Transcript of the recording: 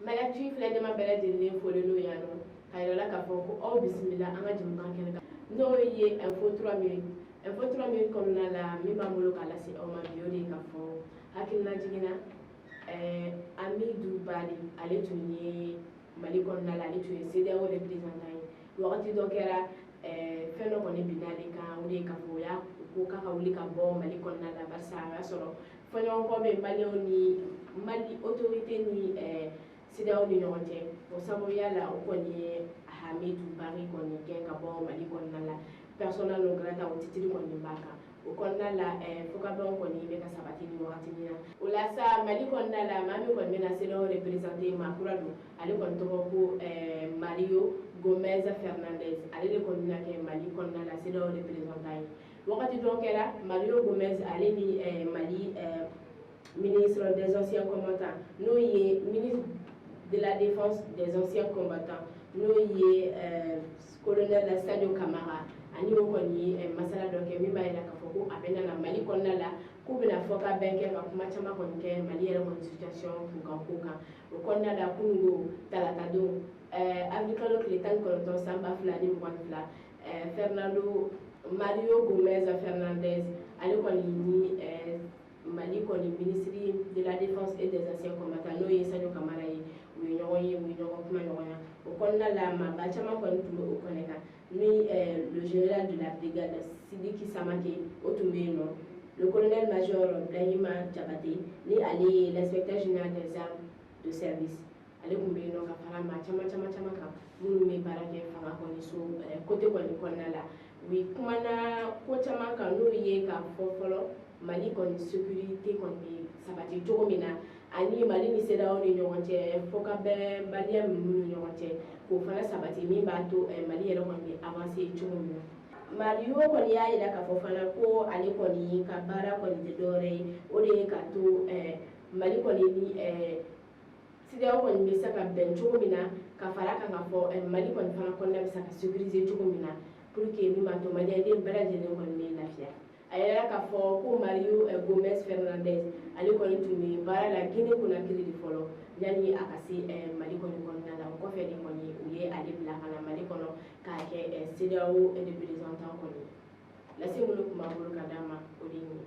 Malaki filɛ ne ma bɛɛ lajɛlen fɔlen n'o yan nɔ ka yira la k'a fɔ ko aw bisimila an ka jamukan kɛnɛ kan n'o ye info 3 minutes info 3 minutes kɔnɔna la min b'an bolo k'a lase aw ma bi o de ye k'a fɔ hakilina jiginna Amidou Bari ale tun ye Mali kɔnɔna la ale tun ye CEDEAO représentant ye wagati dɔ kɛra fɛn dɔ kɔni binna ale kan o de ye k'a fɔ o y'a ko k'a ka wuli ka bɔ Mali kɔnɔna la barisa a y'a sɔrɔ fɔɲɔgɔnkɔ bɛ maliyɛnw ni Mali autorité ni CEDEAO ni ɲɔgɔn cɛ o sababuya la o kɔni ye Amidou Bari kɔni gɛn ka bɔ Mali kɔnɔna la persona non grata o titre kɔni b'a kan o kɔnɔna la fɔkabɛnw kɔni bɛ ka sabati ni wagati min na o la sa Mali kɔnɔna la maa min kɔni bɛna CEDEAO représenté maa kura don ale kɔni tɔgɔ ko Mario Gomez Fernandes ale de kɔni bɛna kɛ Mali kɔnɔna la CEDEAO représentant ye wagati dɔ kɛra Mario Gomez ale ni Mali ministre des anciens combattants n'o ye ministre de la défense des anciens combattants n'o ye colonel Sadio Camara ani o kɔni ye masala dɔ kɛ min b'a jira k'a fɔ ko a bɛna na Mali kɔnɔna la k'u bɛna fɔkabɛn kɛ ka kuma caman kɔni kɛ Mali yɛrɛ kɔni situation kunkan ko kan o kɔnɔna la kunungo talata don avril kalo tile 19 san 2022 Fernando Mario Gomez Fernandes ale kɔni ni Mali kɔni ministre de la défense et des anciens combattants n'o ye Sadio Camara ye u ye ɲɔgɔn kuma ɲɔgɔnya o kɔnɔna la maaba caman kɔni tun bɛ o kɔnɛ kan ni le général de la brigade Sidiki Samake o tun bɛ yen nɔ le colonel major Brahima Diabaté ni ale ye l'inspecteur général des armes de service ale tun bɛ yen nɔ ka fara maa caman kan minnu bɛ baara kɛ fanga kɔni so côté kɔni kɔnɔna la u kumana ko caman kan n'o ye k'a fɔ fɔlɔ Mali kɔni sécurité kɔni bɛ sabati cogo min na ani Mali ni CEDEAO ni ɲɔgɔn cɛ fɔkabɛn baliya ninnu ni ɲɔgɔn cɛ k'o fana sabati min b'a to Mali yɛrɛ kɔni bɛ avancer cogo min na Mario kɔni y'a jira k'a fɔ fana ko ale kɔni ka baara kɔni tɛ dɔwɛrɛ ye o de ye k'a to Mali kɔni ni CEDEAO kɔni bɛ se ka bɛn cogo min na ka fara kan ka fɔ Mali kɔni fana kɔnɔna bɛ se ka sécuriser cogo min na pour que min b'a to maliyɛnden bɛɛ lajɛlen kɔni bɛ lafiya a yɛrɛ k'a fɔ ko Mario Gomez Fernandes ale kɔni tun bɛ baara la Guinée Conakry de fɔlɔ yanni a ka se Mali kɔni kɔnɔna la o kɔfɛ de kɔni u ye ale bila ka na Mali kɔnɔ k'a kɛ CEDEAO représentant kɔni lase minnu tun b'a bolo ka d'a ma o de ye